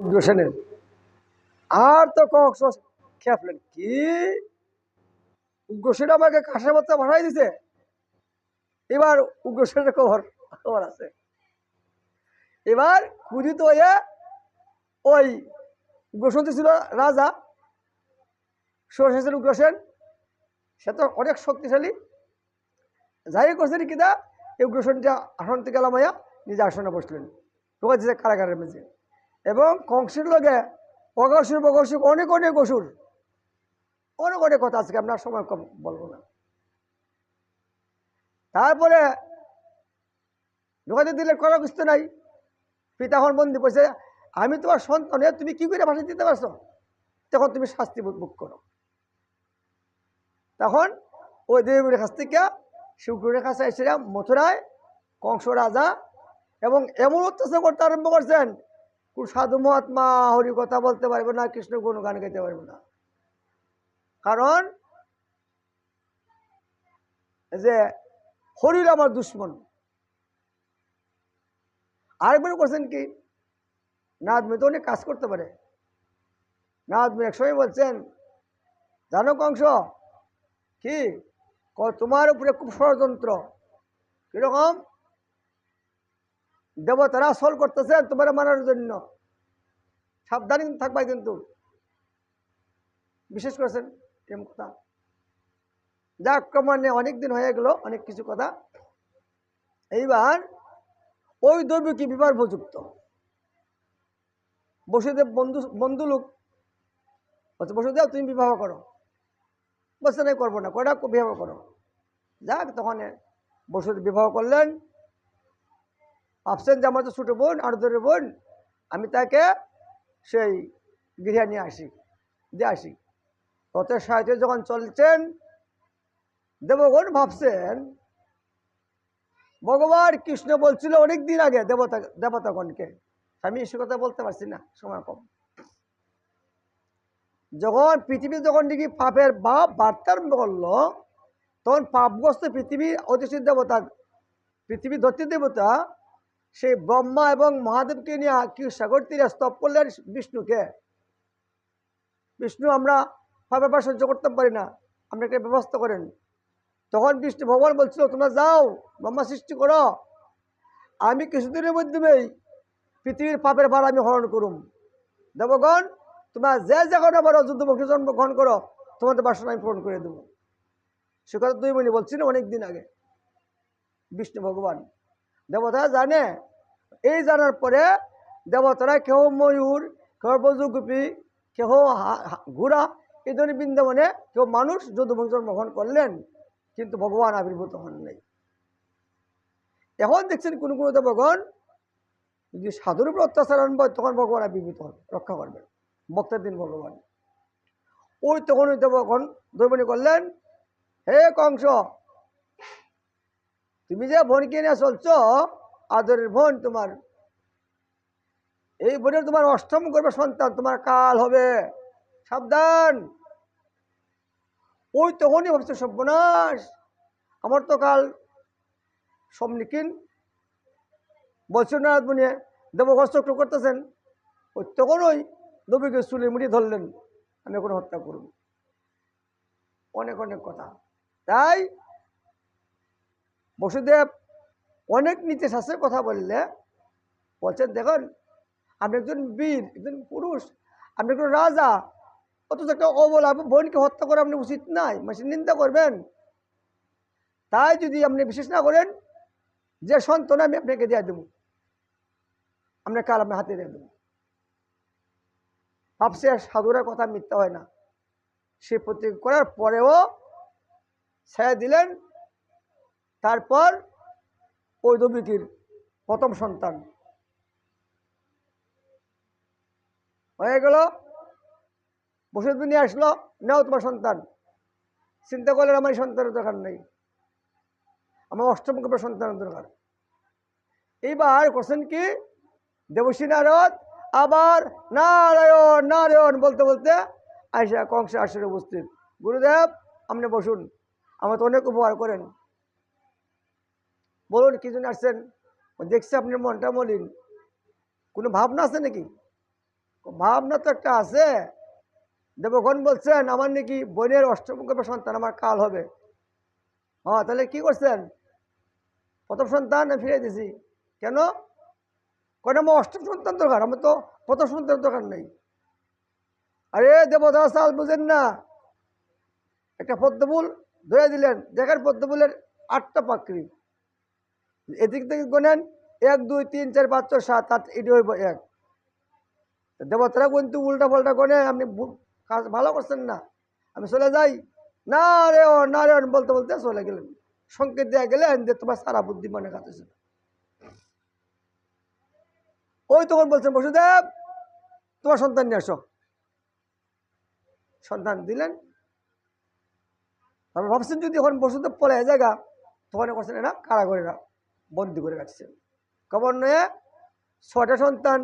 উগ্রসেনের। আর তো কংস খেপলেন, কি উগ্রসেন আমাকে কাঁসা বাচ্চা ভাড়াই দিছে, এবার উগ্রসেনের খবর খবর আছে। এবার কুদিত হয়ে ওই উগ্রসেন ছিল রাজা, সুরসেন উগ্রসেন, সে তো অনেক শক্তিশালী। যাই করছেন কিনা এই উগ্রসেনটা আসন থেকে লামাইয়া নিজে আসনে বসলেন, ঢোকা দিয়েছে কারাগারের মেঝে। এবং কংসের লগে অগসুর বগসুর অনেক অনেক অসুর, অনেক অনেক কথা আজকে আপনার সময় কম বলবো না। তারপরে ঢোকাতে দিলে করার কিছু নাই, পিতাহন বন্দি বলছে, আমি তোমার সন্তান, তুমি কি করে ভাষা দিতে পারছো, তখন তুমি শাস্তি ভোগ করো। তখন ওই দেবীর কাছ থেকে শিবগুরুর কাছে এসেছিলাম মথুরায় কংস রাজা, এবং এমন অত্যাচার করতে আরম্ভ করছেন, কোন সাধু মহাত্মা হরি কথা বলতে পারবে না, কৃষ্ণ কোনো গান গাইতে পারবে না। কারণ যে হরির আমার দুশ্মন। আরেকবার করছেন কি, নারদ মুনি তো অনেক কাজ করতে পারে। নারদ মুনি একসময় বলছেন, জানো কংস কি, তোমার উপরে খুব ষড়যন্ত্র, কিরকম, দেবতারা আসল করতেছেন তোমার মানার জন্য, সাবধানে থাকবা কিন্তু, বিশেষ করেছেন এরকম কথা। যা ক্রমান্বয়ে অনেকদিন হয়ে গেল, অনেক কিছু কথা। এইবার ওই দৈবিকী বিবাহ উপযুক্ত বসুদেব বন্ধু বন্ধু লোক বলছে, বসুদেব তুমি বিবাহ করো। বলছে নাই করবো না, কয়টা বিবাহ করো। যাক, তখন বসুদেব বিবাহ করলেন। ভাবছেন যে আমার তো ছোটো বোন, আড়দরের বোন, আমি তাকে সেই গৃহে নিয়ে আসি, দিয়ে আসি। রথের সাহিত্যে যখন চলছেন, দেবগণ ভাবছেন ভগবান কৃষ্ণ বলছিল অনেক দিন আগে দেবতাগণকে, আমি সে কথা বলতে পারছি না, সময় কম। যখন পৃথিবী যখন নাকি পাপের বাপ বাড়তে আরম্ভ করলো, তখন পাপগ্রস্ত পৃথিবীর অধিষ্ঠিত দেবতা, পৃথিবী ধরতে দেবতা, সেই ব্রহ্মা এবং মহাদেবকে নিয়ে কি সাগর তীরে স্তব করলেন বিষ্ণুকে। বিষ্ণু, আমরা পাপের ভার সহ্য করতে পারি না, আপনি একটা ব্যবস্থা করেন। তখন বিষ্ণু ভগবান বলছিল, তোমরা যাও ব্রহ্মা সৃষ্টি করো, আমি কিছুদিনের মাধ্যমেই পৃথিবীর পাপের ভার আমি হরণ করুম। দেবগণ, তোমরা যে জায়গাটা পারো যুদ্ধবক্ষে জন্মগ্রহণ করো, তোমাদের বাসনা আমি পূরণ করে দেবো। সে কথা দুই বলি বলছি না অনেক দিন আগে বিষ্ণু ভগবান। দেবতা জানে, এই জানার পরে দেবতারা কেউ ময়ূর, কেউ বজুগুপি, কেউ ঘোড়া, এই ধরনের বৃন্দাবনে কেউ মানুষ যুদ্ধবক্ষে জন্মগ্রহণ করলেন, কিন্তু ভগবান আবির্ভূত হন নাই। এখন দেখছেন কোন কোন দেবগণ যদি সাধুর উপর অত্যাচার আনবে, তখন ভগবান আবির্ভূত হন, রক্ষা করবেন, ভক্তের দিন ভগবান। ওই তখন ওই দেবগণ দৈবনী করলেন, হে কংস, তুমি যে বোনকে নিয়ে চলছ, আদরের বোন তোমার, এই বোনের তোমার অষ্টম গর্ভে সন্তান, তোমার কাল হবে, সাবধান। ওই তখনই ভাবছে, সর্বনাশ, আমার তো কাল সম্মুখীন। বলছেন নারদ মুনি, দেবগণ চক্র করতেছেন। ওই তখন ওই নবীকে চুলি মুড়ি ধরলেন, আমি এখন হত্যা করব। অনেক অনেক কথা। তাই বসুদেব অনেক নীতি শাস্ত্রের কথা বললে বলছেন, দেখুন আপনি একজন বীর, একজন পুরুষ, আপনি একজন রাজা, অথচ একটা অবলা বোনকে হত্যা করা আপনি উচিত নাই, মানে নিন্দা করবেন। তাই যদি আপনি বিশেষ না করেন, যে সন্তান আমি আপনাকে দিয়ে দেবো, আপনার কাল আপনার হাতে দিয়ে দেবো। ভাবছে সাধুরা কথা মিথ্যা হয় না। সে প্রতিজ্ঞা করার পরেও ছেড়ে দিলেন। তারপর ওই দবিকির প্রথম সন্তান হয়ে গেল। বসুদেব নিয়ে আসলো, নাও তোমার সন্তান। চিন্তা করলেন, আমার সন্তানের দরকার নেই, আমার অষ্টম গর্ভের সন্তানের দরকার। এইবার করছেন কি, দেবশ্রী নারদ আবার নারায়ণ নারায়ণ বলতে বলতে আইসা কংসের আসরে উপস্থিত। গুরুদেব, আপনি বসুন, আমার তো অনেক উপকার করেন, বলুন কি জন্য আসছেন। দেখছি আপনার মনটা মলিন, কোনো ভাবনা আছে নাকি? ভাবনা তো একটা আছে। দেবগণ বলছেন আমার নাকি বোনের অষ্টম গর্ভে সন্তান আমার কাল হবে। হ্যাঁ, তাহলে কি করছেন? প্রথম সন্তান আমি ফিরে দিছি। কেন? কেন আমার অষ্টম সন্তান দরকার, আমার তো প্রথম সন্তান দরকার নেই। আরে দেবতা সাল বুঝেন না, একটা পদ্মফুল ধরে দিলেন, দেখেন পদ্মফুলের 8টা পাখরি, এদিক থেকে গোনেন 1 2 3 4 5 6 7 8, এটি হইব 1। দেবতারা কিন্তু উল্টা পাল্টা গনে, আপনি কাজ ভালো করছেন না, আমি চলে যাই। না রে ও না রে বলতে বলতে চলে গেলেন, সংকেত দেওয়া গেলেন যে তোমার সারা বুদ্ধি মনে কাজ হয়েছে। ওই তখন বলছেন বসুদেব তোমার সন্তান নিয়ে আসো। সন্তান দিলেন। তারপর ভাবছেন যদি এখন বসুদেব পলে জায়গা, তখন করছেন এরা কারাগারে বন্দি করে রাখছেন। ক্রমান্বয়ে 6টা সন্তান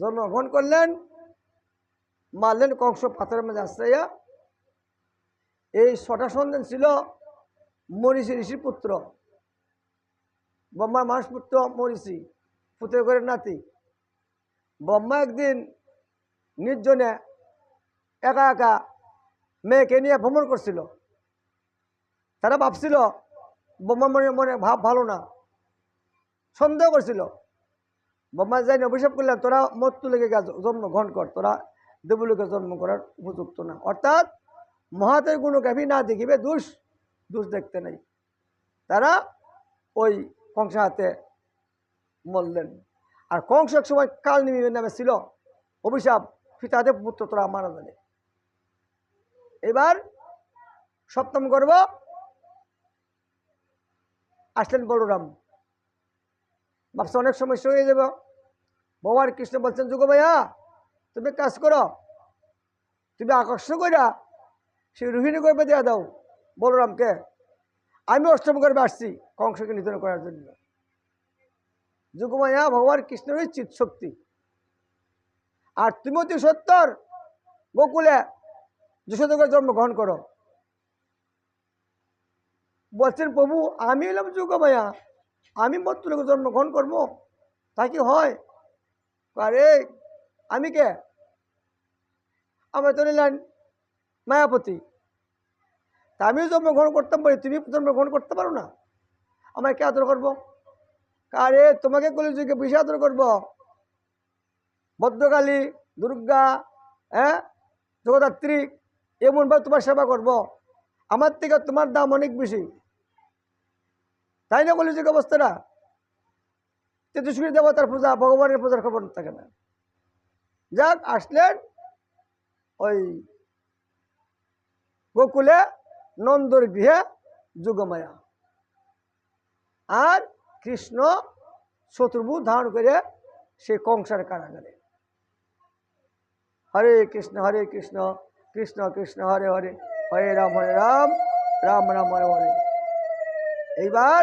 জন্মগ্রহণ করলেন, মারলেন কংস পাথরের মধ্যে আশ্রয়া। এই 6টা সন্তান ছিল মরিষি ঋষির পুত্র, ব্রহ্মার মানস পুত্র মরিষি, পুত্র করে নাতি। ব্রহ্মা একদিন নির্জনে একা একা মেয়েকে নিয়ে ভ্রমণ করছিল। তারা ভাবছিল, ব্রহ্মার মনে মনে ভাব ভালো না, সন্দেহ করছিল। ব্রহ্মা যাই অভিশাপ করলেন তোরা মৃত্যু লেগে জন্মগ্রহণ কর, তোরা দেবলোকে জন্ম করার উপযুক্ত না। অর্থাৎ মহাতের গুণগাভী না দেখিবে দোষ, দোষ দেখতে নেই। তারা ওই কংসের হাতে মরলেন। আর কংস এক সময় কাল নিমিবের নামে ছিল, অভিশাপ, পিতাদের পুত্র তোরা মারা যাবে। এবার 7ম গর্ভ আসলেন বলরাম। ভাবছে অনেক সমস্যা হয়ে যাবে। ভগবান কৃষ্ণ বলছেন যুগ ভাইয়া তুমি কাজ করো, তুমি আকর্ষণ কইরা সেই রোহিণী গর্ভে দেওয়া দাও বলরামকে, আমি 8ম গর্ভে আসছি কংসকে নিধন করার জন্য। যুগমায়া ভগবান কৃষ্ণেরই চিৎ শক্তি। আর তুমি অতি সত্তর গোকুলে যশোদা জন্মগ্রহণ করো। বলছেন প্রভু আমি এলাম যুগমায়া, আমি মৃত্যুলোকে জন্মগ্রহণ করবো, তা কি হয়? আরে আমি কে? আমার তো নিলেন মায়াপতি, তা আমিও জন্মগ্রহণ করতাম পারি, তুমি জন্মগ্রহণ করতে পারো না, আমায় কে আদর করবো? আরে তোমাকে কলিযুগে বেশি আদর করবো, ভদ্রকালী, দুর্গা, জগদ্ধাত্রী, এমনভাবে তোমার সেবা করব, আমার থেকে তোমার দাম অনেক বেশি, তাই না? কলিযুগ অবস্থাটা। তেজস্বী দেবতার পূজা, ভগবানের পূজার খবর থাকে না। যাক, আসলেন ওই গোকুলে নন্দর গৃহে যুগমায়া। আর কৃষ্ণ চতুর্ভুজ ধারণ করে সে কংসার কারাগারে। হরে কৃষ্ণ কৃষ্ণ কৃষ্ণ হরে হরে, হরে রাম রাম রাম হরে হরে। এইবার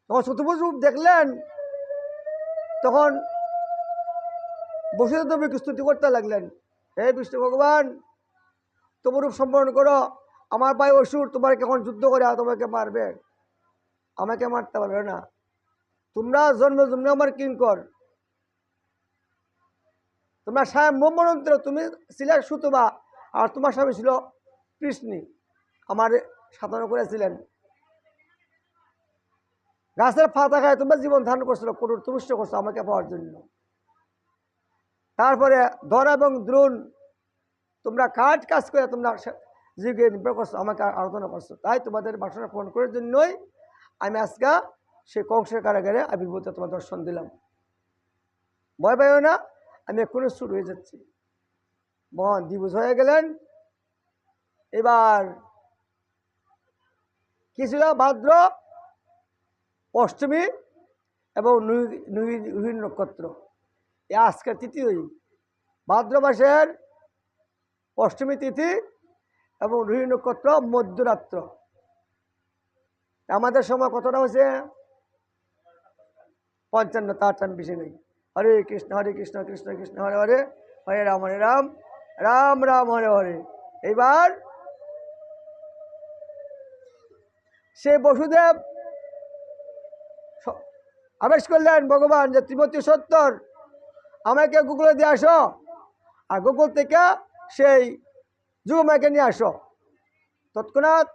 তখন চতুর্ভুজ রূপ দেখলেন, তখন বসুদেব দেবীকে স্তুতি করতে লাগলেন, হে বিষ্ণু ভগবান তোমার রূপ সম্বরণ করো, আমার ভাই অসুর তোমার এখন যুদ্ধ করে তোমাকে মারবে, আমাকে মারতে পারবে না, তোমরা জন্ম জন্ম আমার কিঙ্কর, তোমরা স্বয়ং ব্রহ্মনন্ত্র, তুমি ছিলে সুতবা আর তোমার স্বামী ছিল কৃষ্ণী, আমার সাধনা করেছিলেন, গাছের পাতা খায় তোমরা জীবন ধারণ করছিল, কঠোর তুষ্ট করছো আমাকে পাওয়ার জন্য। তারপরে ধর এবং দ্রোণ তোমরা কাজ করে তোমরা জীবকে নির্ভর করছো, আমাকে আরাধনা করছো, তাই তোমাদের বাসনা পূরণ করার জন্যই আমি আজকে সে কংসের কারাগারে আবির্ভূত তোমার দর্শন দিলাম। ভয় পাইও না, আমি এক্ষুনি শুরু হয়ে যাচ্ছি। মহান দিবস হয়ে গেলেন। এবার কি ছিল? ভাদ্র অষ্টমী এবং রোহিণী নক্ষত্র, এ আজকের তিথি, ওই ভাদ্র মাসের অষ্টমী তিথি এবং রোহিণী নক্ষত্র মধ্যরাত্র। আমাদের সময় কতটা হয়েছে? 55, তার টান বেশি নেই। হরে কৃষ্ণ কৃষ্ণ কৃষ্ণ হরে হরে, হরে রাম রাম রাম হরে হরে। এইবার সে বসুদেব আদেশ করলেন ভগবান যে 73 আমাকে গুগলে দিয়ে আসো, আর গুগল থেকে সেই যুগমায়াকে নিয়ে আসো। তৎক্ষণাৎ